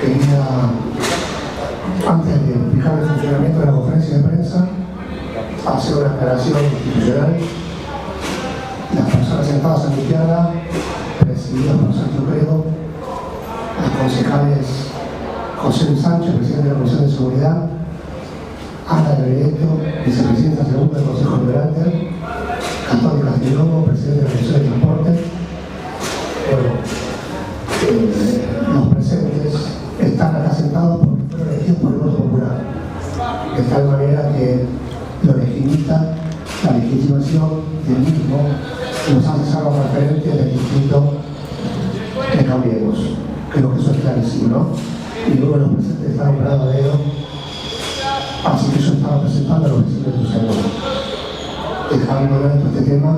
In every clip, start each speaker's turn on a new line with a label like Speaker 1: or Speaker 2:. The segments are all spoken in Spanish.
Speaker 1: Quería, antes de explicar el funcionamiento de la conferencia de prensa, hacer una aclaración institucional. Las personas sentadas en mi izquierda, presididas por Sergio Credo, los concejales José Luis Sánchez, presidente de la Comisión de Seguridad, Ana Benedetto, vicepresidenta segunda del Consejo Liberante, Antonio Castellomo, presidente de la Comisión de Transporte. Los presentes están acá sentados porque fueron elegidos por el voto popular, de tal manera que lo legitimita la legitimación del mismo nos hace ser los referentes del distrito de Cambiemos. Creo que eso es clarísimo, ¿no? Y luego los presentes están operados de dedo, así que yo estaba presentando a los vecinos de Ituzaingó. Dejando de lado este tema,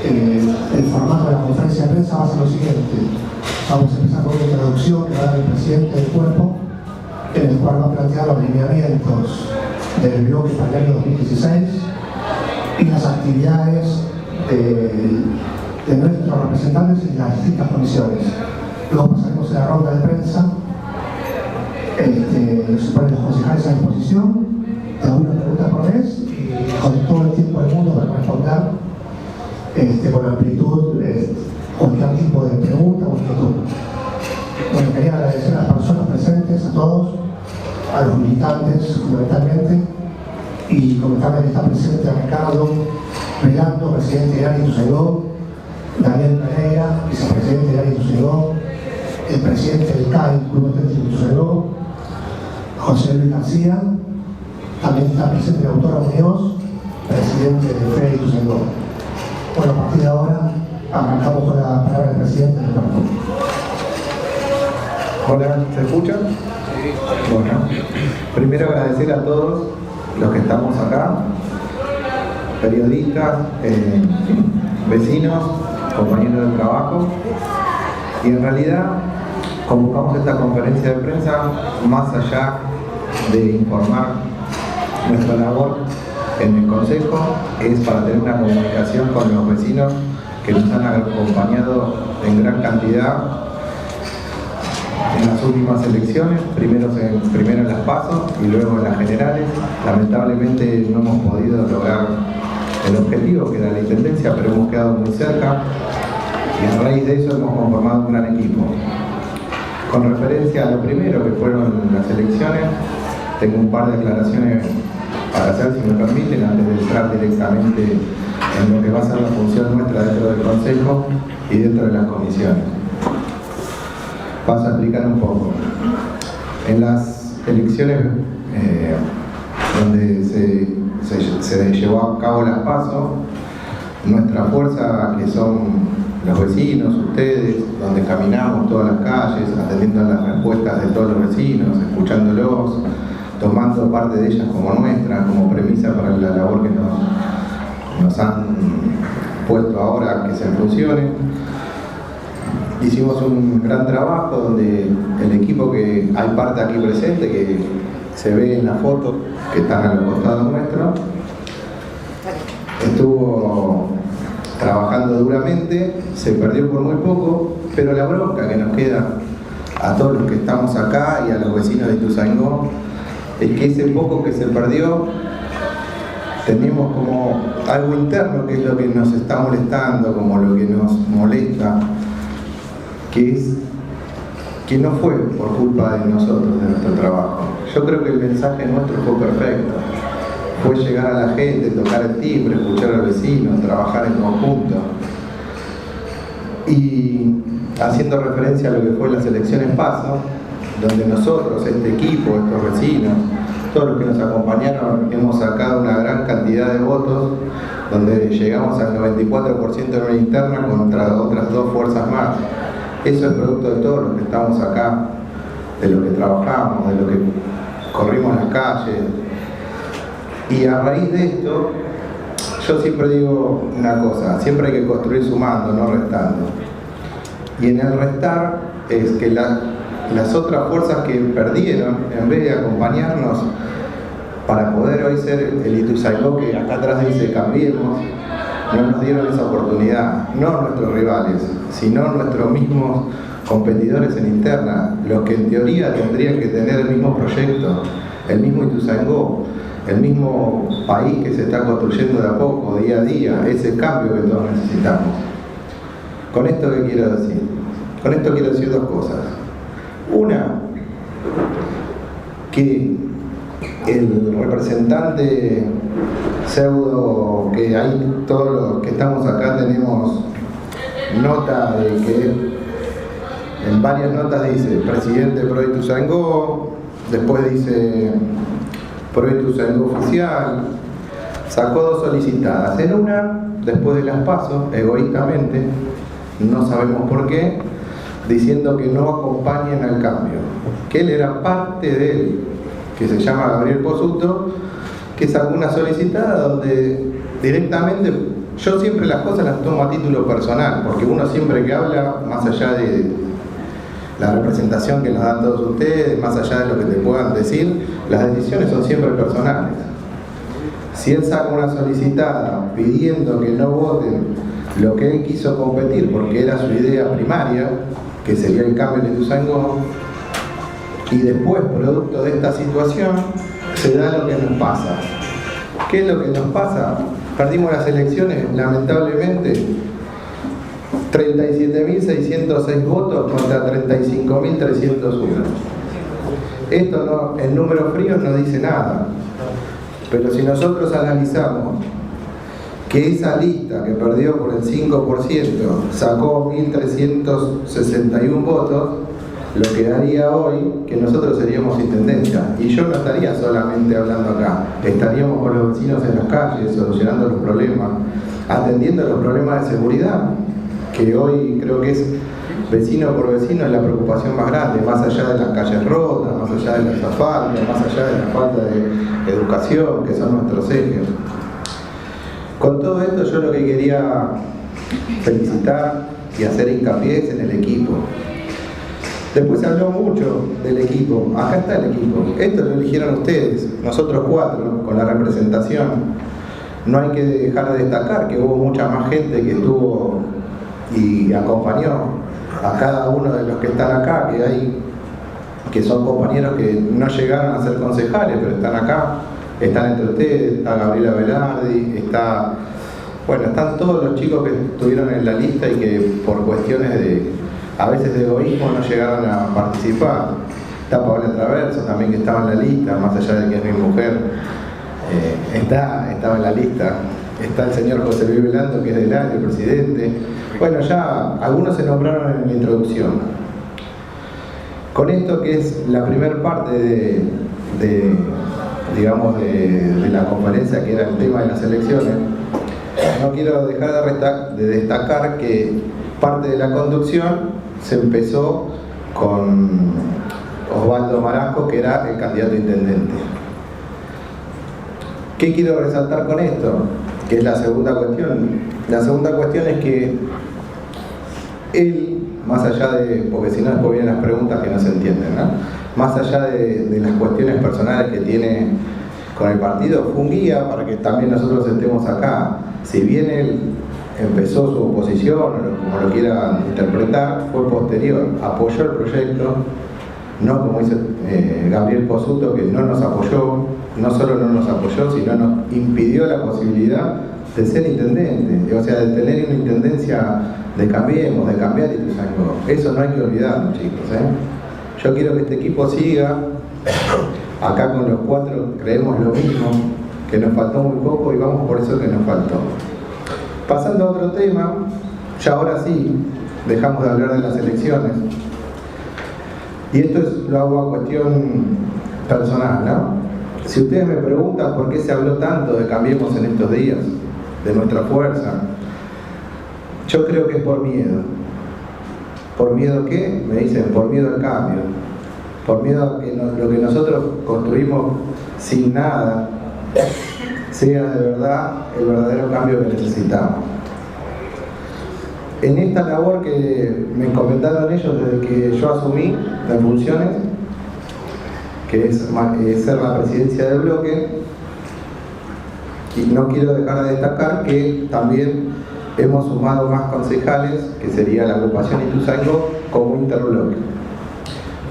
Speaker 1: el formato de la conferencia de prensa va a ser lo siguiente. Vamos a empezar con una introducción que va a dar el presidente del cuerpo, en el cual va a plantear los lineamientos del bloque para el año 2016 y las actividades de nuestros representantes en las distintas comisiones. Luego pasaremos a la ronda de prensa. Se ponen los concejales a disposición, te dan una pregunta por vez y con todo el tiempo del mundo para responder con amplitud cualquier tipo de pregunta o inquietud. Bueno, quería agradecer a las personas presentes, a todos, a los militantes fundamentalmente, y comentarles que está presente a Ricardo Velando, presidente de ARI Ituzaingó, Daniel Pereira, vicepresidente de ARI Ituzaingó, el presidente del CAI, Club Atlético Ituzaingó, José Luis García, también está presente el autor Muñoz, presidente de FEI Ituzaingó. Bueno, a partir de ahora arrancamos con la palabra del presidente del cuerpo.
Speaker 2: Hola, ¿se escucha? Sí. Bueno, primero agradecer a todos los que estamos acá, periodistas, vecinos, compañeros de trabajo, y en realidad convocamos esta conferencia de prensa más allá de informar nuestra labor en el Consejo, es para tener una comunicación con los vecinos que nos han acompañado en gran cantidad en las últimas elecciones, primero en las PASO y luego en las generales. Lamentablemente no hemos podido lograr el objetivo que era la intendencia, pero hemos quedado muy cerca y a raíz de eso hemos conformado un gran equipo. Con referencia a lo primero que fueron las elecciones, tengo un par de aclaraciones para hacer, si me permiten, antes de entrar directamente en lo que va a ser la función nuestra dentro del Consejo y dentro de las comisiones. Paso a explicar un poco. En las elecciones donde se llevó a cabo las PASO, nuestra fuerza, que son los vecinos, ustedes, donde caminamos todas las calles, atendiendo a las respuestas de todos los vecinos, escuchándolos, tomando parte de ellas como nuestra, como premisa para la labor que nos han puesto ahora que se funcione. Hicimos un gran trabajo donde el equipo, que hay parte aquí presente que se ve en la foto que están a los costados nuestros, estuvo trabajando duramente, se perdió por muy poco, pero la bronca que nos queda a todos los que estamos acá y a los vecinos de Ituzaingó es que ese poco que se perdió tenemos como algo interno que es lo que nos está molestando, como lo que nos molesta, que es que no fue por culpa de nosotros, de nuestro trabajo. Yo creo que el mensaje nuestro fue perfecto. Fue llegar a la gente, tocar el timbre, escuchar al vecino, trabajar en conjunto. Y haciendo referencia a lo que fue las elecciones PASO, donde nosotros, este equipo, estos vecinos, todos los que nos acompañaron, hemos sacado una gran cantidad de votos, donde llegamos al 94% de una interna contra otras dos fuerzas más. Eso es producto de todos los que estamos acá, de lo que trabajamos, de lo que corrimos las calles. Y a raíz de esto, yo siempre digo una cosa, siempre hay que construir sumando, no restando. Y en el restar es que las otras fuerzas que perdieron, en vez de acompañarnos para poder hoy ser el Ituzaingó que acá atrás dice Cambiemos, no nos dieron esa oportunidad, no nuestros rivales, sino nuestros mismos competidores en interna, los que en teoría tendrían que tener el mismo proyecto, el mismo Ituzaingó, el mismo país que se está construyendo de a poco, día a día, ese cambio que todos necesitamos. ¿Con esto qué quiero decir? Con esto quiero decir dos cosas. Una, que el representante pseudo, que hay todos los que estamos acá tenemos nota de que en varias notas dice presidente Pro Ituzaingó, después dice Pro Ituzaingó oficial, sacó dos solicitadas. En una, después de las PASO, egoístamente, no sabemos por qué, diciendo que no acompañen al cambio, que él era parte de él, que se llama Gabriel Posuto, que sacó una solicitada donde directamente, yo siempre las cosas las tomo a título personal, porque uno siempre que habla, más allá de la representación que nos dan todos ustedes, más allá de lo que te puedan decir, las decisiones son siempre personales. Si él saca una solicitada pidiendo que no voten lo que él quiso competir, porque era su idea primaria, que sería el cambio en Ituzaingó, y después, producto de esta situación, se da lo que nos pasa. ¿Qué es lo que nos pasa? Perdimos las elecciones, lamentablemente, 37.606 votos contra 35.301. Esto no, en números fríos no dice nada, pero si nosotros analizamos que esa lista que perdió por el 5% sacó 1.361 votos, lo que daría hoy que nosotros seríamos intendencia. Y yo no estaría solamente hablando acá, estaríamos con los vecinos en las calles, solucionando los problemas, atendiendo los problemas de seguridad, que hoy creo que es vecino por vecino es la preocupación más grande, más allá de las calles rotas, más allá de los asfaltos, más allá de la falta de educación, que son nuestros ejes. Con todo esto yo lo que quería felicitar y hacer hincapié es en el equipo. Después se habló mucho del equipo. Acá está el equipo. Esto lo eligieron ustedes, nosotros cuatro, con la representación. No hay que dejar de destacar que hubo mucha más gente que estuvo y acompañó a cada uno de los que están acá, que son compañeros que no llegaron a ser concejales, pero están acá. Están entre ustedes, está Gabriela Velardi, están todos los chicos que estuvieron en la lista y que por cuestiones a veces de egoísmo no llegaron a participar. Está Paola Traverso también, que estaba en la lista, más allá de que es mi mujer, estaba en la lista. Está el señor José Luis Velando, que es del año, el presidente. Bueno, ya algunos se nombraron en la introducción. Con esto, que es la primera parte de la conferencia, que era el tema de las elecciones, no quiero dejar de destacar que parte de la conducción se empezó con Osvaldo Marasco, que era el candidato a intendente. ¿Qué quiero resaltar con esto? Que es la segunda cuestión. La segunda cuestión es que él, más allá de, porque si no después vienen las preguntas que no se entienden, ¿no? Más allá de las cuestiones personales que tiene con el partido, fue un guía para que también nosotros estemos acá. Si bien él empezó su oposición, o como lo quieran interpretar, fue posterior, apoyó el proyecto, no como dice Gabriel Posuto, que no nos apoyó, no solo no nos apoyó, sino nos impidió la posibilidad de ser intendente, o sea, de tener una intendencia de Cambiemos, de cambiar Ituzaingó. Eso no hay que olvidarlo, chicos, Yo quiero que este equipo siga. Acá con los cuatro creemos lo mismo, que nos faltó muy poco y vamos por eso que nos faltó. Pasando a otro tema, ya ahora sí, dejamos de hablar de las elecciones. Y esto lo hago a cuestión personal, ¿no? Si ustedes me preguntan por qué se habló tanto de Cambiemos en estos días, de nuestra fuerza, yo creo que es por miedo. ¿Por miedo a qué? Me dicen, por miedo al cambio. Por miedo a que lo que nosotros construimos sin nada sea de verdad el verdadero cambio que necesitamos. En esta labor que me encomendaron ellos desde que yo asumí las funciones, que es ser la presidencia del bloque, y no quiero dejar de destacar que también hemos sumado más concejales, que sería la agrupación Ituzaingó, como interbloque.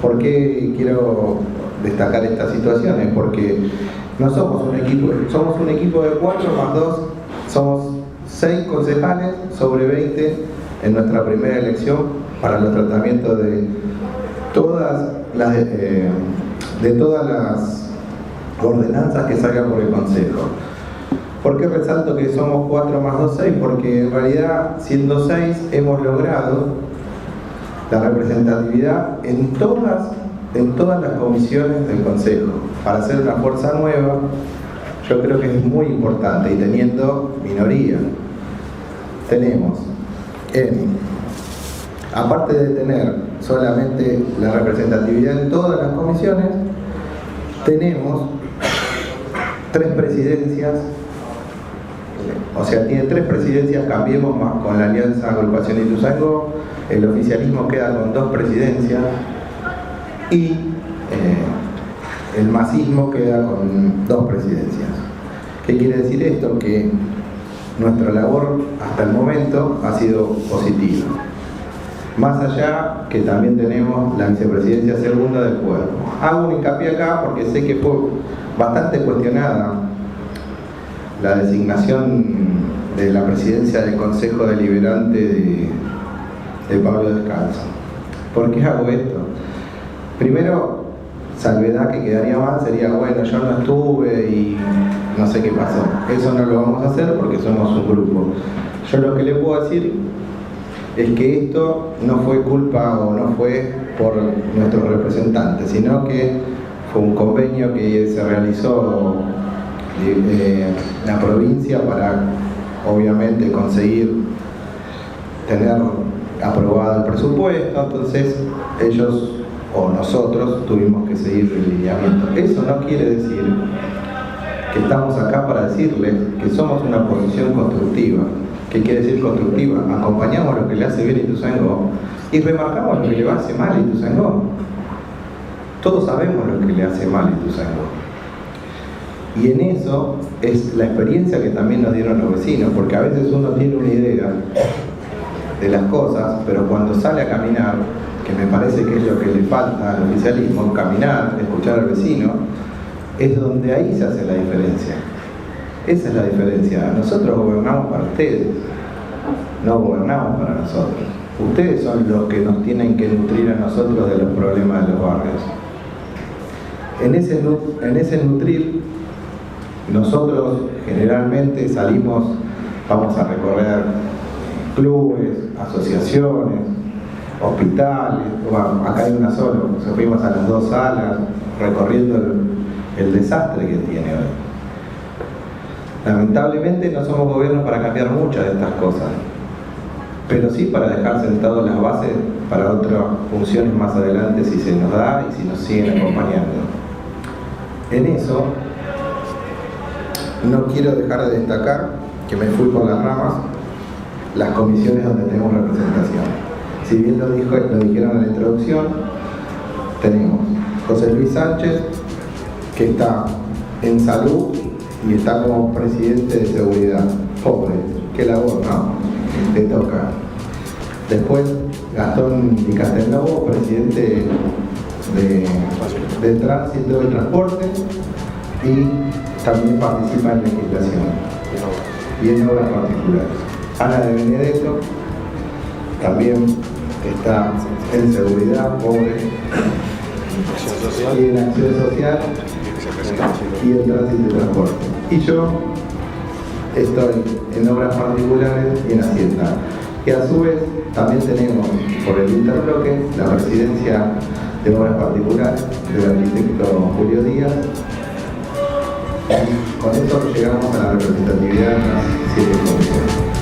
Speaker 2: ¿Por qué quiero destacar estas situaciones? Porque no somos un equipo, somos un equipo de 4 más 2, somos 6 concejales sobre 20 en nuestra primera elección para los tratamientos de todas las ordenanzas que salgan por el Consejo. ¿Por qué resalto que somos 4 más 2, 6? Porque en realidad, siendo 6, hemos logrado la representatividad en todas las comisiones del Consejo. Para ser una fuerza nueva, yo creo que es muy importante, y teniendo minoría, tenemos, aparte de tener solamente la representatividad en todas las comisiones, tenemos 3 presidencias, o sea, tiene 3 presidencias, Cambiemos más con la Alianza Agrupación Ituzaingó, el oficialismo queda con 2 presidencias y el masismo queda con 2 presidencias. ¿Qué quiere decir esto? Que nuestra labor hasta el momento ha sido positiva. Más allá que también tenemos la vicepresidencia segunda del cuerpo. Hago un hincapié acá porque sé que fue bastante cuestionada la designación de la presidencia del Consejo Deliberante de Pablo Descalzo. ¿Por qué hago esto? Primero, salvedad que quedaría mal sería, bueno, yo no estuve y no sé qué pasó. Eso no lo vamos a hacer porque somos un grupo. Yo lo que le puedo decir es que esto no fue culpa o no fue por nuestros representantes, sino que fue un convenio que se realizó la provincia para, obviamente, conseguir tener aprobado el presupuesto. Entonces ellos o nosotros tuvimos que seguir el lineamiento. Eso no quiere decir que estamos acá para decirles que somos una oposición constructiva. ¿Qué quiere decir constructiva? Acompañamos lo que le hace bien a Ituzaingó y remarcamos lo que le hace mal a Ituzaingó. Todos sabemos lo que le hace mal a Ituzaingó. Y en eso es la experiencia que también nos dieron los vecinos, porque a veces uno tiene una idea de las cosas, pero cuando sale a caminar, que me parece que es lo que le falta al oficialismo, caminar, escuchar al vecino, es donde ahí se hace la diferencia. Esa es la diferencia. Nosotros gobernamos para ustedes, no gobernamos para nosotros. Ustedes son los que nos tienen que nutrir a nosotros de los problemas de los barrios. En ese nutrir, nosotros generalmente salimos, vamos a recorrer clubes, asociaciones, hospitales. Bueno, acá hay una sola, fuimos a las 2 salas recorriendo el desastre que tiene hoy. Lamentablemente no somos gobierno para cambiar muchas de estas cosas, pero sí para dejar sentadas las bases para otras funciones más adelante si se nos da y si nos siguen acompañando. En eso no quiero dejar de destacar, que me fui por las ramas, las comisiones donde tenemos representación. Si bien lo dijeron en la introducción, tenemos José Luis Sánchez, que está en salud y está como presidente de seguridad. Pobre, qué labor, ¿no? Le toca. Después, Gastón Di Castelnuovo, presidente de tránsito y transporte, y también participa en legislación y en obras particulares. Ana de Benedetto también está en seguridad, pobre, y en acción social y en tránsito y transporte. Y yo estoy en obras particulares y en Hacienda. Y a su vez también tenemos por el interbloque la presidencia de obras particulares del arquitecto Julio Díaz. Y con eso llegamos a la representatividad de las 7 comisiones.